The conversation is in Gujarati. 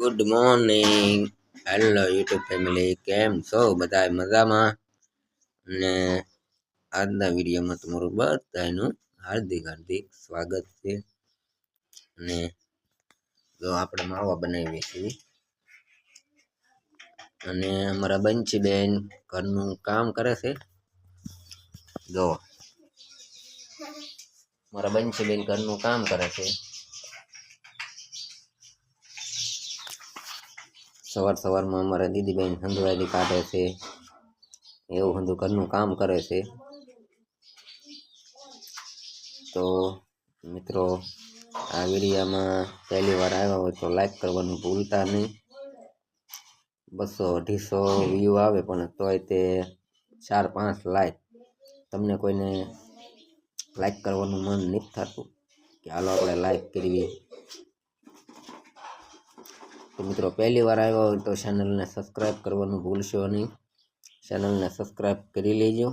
Good morning. Hello YouTube family, કેમ છો બધા? મજામાં? ને આજના વિડીયોમાં તમારું બધાનું હાર્દિક સ્વાગત છે. અને જો આપણે માવા બનાવીએ છીએ અને અમારા બંચી બેન ઘરનું કામ કરે છે. જો મારા બંચી બેન ઘરનું કામ કરે છે. સવારમાં અમારા દીદીબેન હંધવાળી કાઢે છે, એવું બધું ઘરનું કામ કરે છે. તો મિત્રો, આ વિડીયોમાં પહેલી વાર આવ્યા હોય તો લાઈક કરવાનું ભૂલતા નહીં. 200-250 વ્યૂ આવે પણ તોય તે 4-5 લાઈક. તમને કોઈને લાઈક કરવાનું મન નથી થતું કે હાલો આપણે લાઈક કરવી? તો મિત્રો, પહેલી વાર આવ્યા હોય તો ચેનલને સબસ્ક્રાઈબ કરવાનું ભૂલશો નહીં. ચેનલને સબસ્ક્રાઈબ કરી લેજો